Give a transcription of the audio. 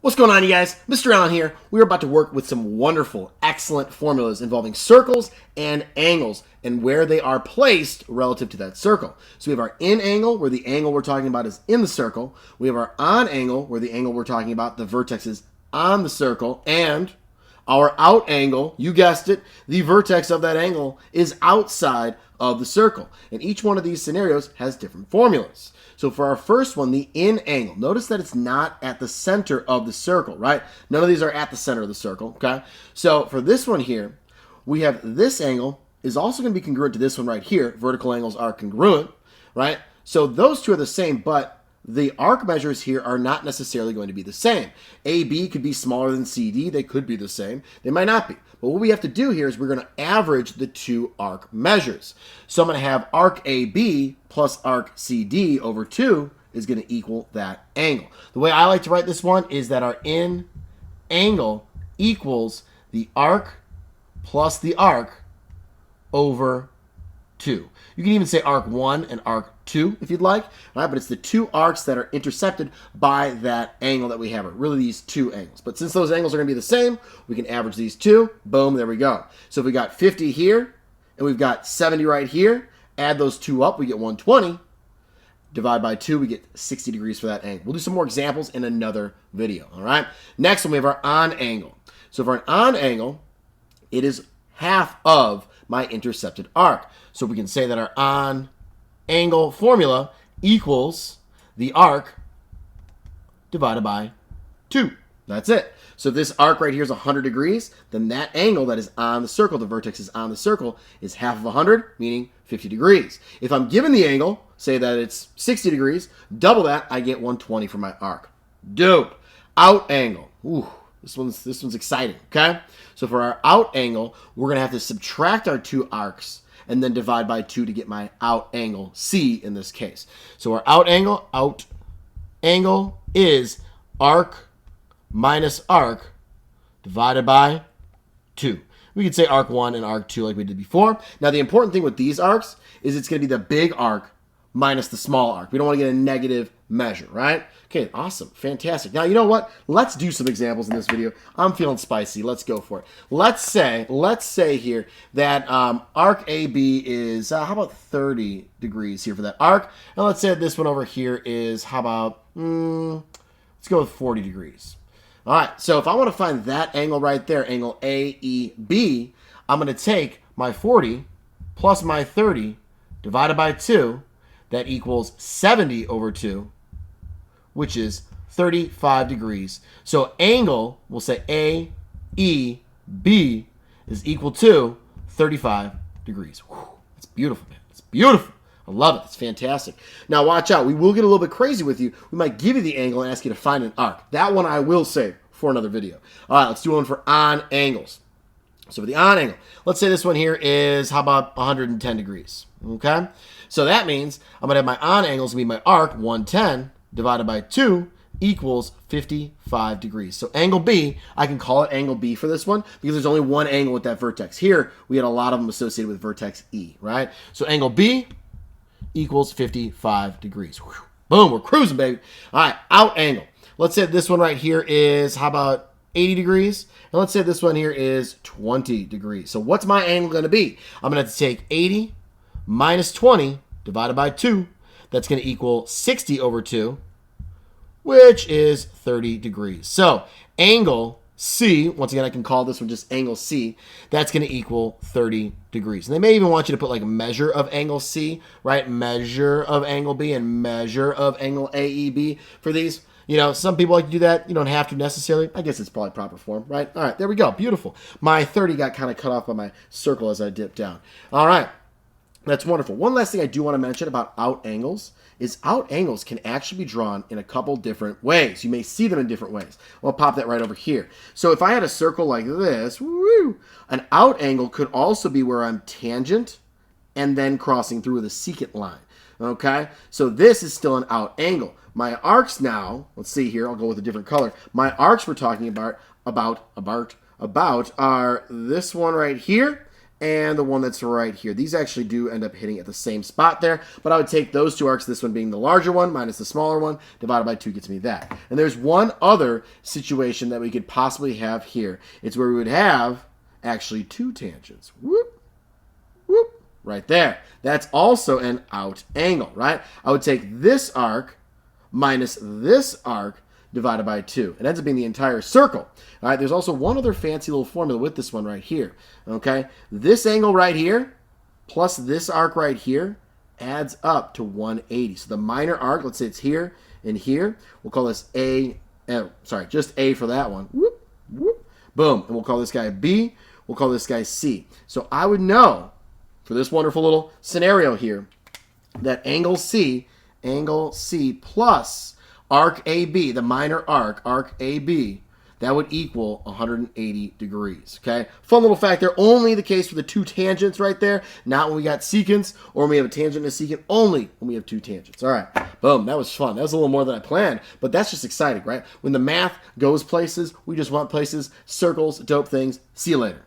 What's going on, you guys? Mr. Allen here. We're about to work with some wonderful, excellent formulas involving circles and angles and where they are placed relative to that circle. So we have our in angle, where the angle we're talking about is in the circle. We have our on angle, where the angle we're talking about, the vertex is on the circle. And our out angle, you guessed it, the vertex of that angle is outside of the circle. And each one of these scenarios has different formulas. So for our first one, the in angle, notice that it's not at the center of the circle, right? None of these are at the center of the circle, okay? So for this one here, we have this angle is also going to be congruent to this one right here. Vertical angles are congruent, right? So those two are the same, but the arc measures here are not necessarily going to be the same. AB could be smaller than CD. They could be the same. They might not be. But what we have to do here is we're going to average the two arc measures. So I'm going to have arc AB plus arc CD over 2 is going to equal that angle. The way I like to write this one is that our in angle equals the arc plus the arc over 2. You can even say arc 1 and arc 2 if you'd like, right? But it's the two arcs that are intercepted by that angle that we have, or really these two angles. But since those angles are going to be the same, we can average these two. Boom, there we go. So if we got 50 here and we've got 70 right here, add those two up, we get 120. Divide by 2, we get 60 degrees for that angle. We'll do some more examples in another video, all right? Next one, we have our on angle. So for an on angle, it is half of my intercepted arc. So we can say that our on angle formula equals the arc divided by 2. That's it. So if this arc right here is 100 degrees, then that angle that is on the circle, the vertex is on the circle, is half of 100, meaning 50 degrees. If I'm given the angle, say that it's 60 degrees, double that, I get 120 for my arc. Dope. Out angle. Ooh. This one's exciting, okay? So for our out angle, we're going to have to subtract our two arcs and then divide by 2 to get my out angle, C in this case. So our out angle is arc minus arc divided by 2. We could say arc 1 and arc 2 like we did before. Now the important thing with these arcs is it's going to be the big arc minus the small arc. We don't want to get a negative measure, right? Okay, awesome, fantastic. Now, you know what? Let's do some examples in this video. I'm feeling spicy. Let's go for it. Let's say here that arc AB is, how about 30 degrees here for that arc? And let's say this one over here is, how about, let's go with 40 degrees. All right, so if I want to find that angle right there, angle AEB, I'm going to take my 40 plus my 30 divided by 2. That equals 70 over 2, which is 35 degrees. So angle, we'll say AEB is equal to 35 degrees. Whew, that's beautiful, man. It's beautiful. I love it. It's fantastic. Now, watch out. We will get a little bit crazy with you. We might give you the angle and ask you to find an arc. That one I will save for another video. All right, let's do one for on angles. So for the on angle, let's say this one here is, how about 110 degrees, okay? So that means I'm going to have my on angles be my arc, 110, divided by 2 equals 55 degrees. So angle B, I can call it angle B for this one because there's only one angle with that vertex. Here, we had a lot of them associated with vertex E, right? So angle B equals 55 degrees. Whew. Boom, we're cruising, baby. All right, out angle. Let's say this one right here is, how about 80 degrees? And let's say this one here is 20 degrees. So what's my angle going to be? I'm going to have to take 80 minus 20 divided by 2. That's going to equal 60 over 2, which is 30 degrees. So angle C, once again, I can call this one just angle C. That's going to equal 30 degrees. And they may even want you to put like a measure of angle C, right? Measure of angle B and measure of angle AEB for these. You know, some people like to do that. You don't have to necessarily. I guess it's probably proper form, right? All right, there we go. Beautiful. My 30 got kind of cut off by my circle as I dipped down. All right, that's wonderful. One last thing I do want to mention about out angles is out angles can actually be drawn in a couple different ways. You may see them in different ways. I'll pop that right over here. So if I had a circle like this, an out angle could also be where I'm tangent and then crossing through with a secant line. Okay, so this is still an out angle. My arcs now, let's see here, I'll go with a different color. My arcs we're talking about are this one right here and the one that's right here. These actually do end up hitting at the same spot there, but I would take those two arcs, this one being the larger one minus the smaller one, divided by 2 gets me that. And there's one other situation that we could possibly have here. It's where we would have actually 2 tangents. Whoop, whoop, right there. That's also an out angle, right? I would take this arc minus this arc divided by 2. It ends up being the entire circle. All right, there's also one other fancy little formula with this one right here. Okay, this angle right here plus this arc right here adds up to 180. So the minor arc, let's say it's here and here, we'll call this just A for that one. Whoop, whoop, boom. And we'll call this guy B. We'll call this guy C. So I would know for this wonderful little scenario here that angle C plus arc AB, the minor arc AB, that would equal 180 degrees, okay? Fun little fact there, only the case for the 2 tangents right there, not when we got secants or when we have a tangent and a secant, only when we have 2 tangents. All right, boom, that was fun. That was a little more than I planned, but that's just exciting, right? When the math goes places, we just want places, circles, dope things. See you later.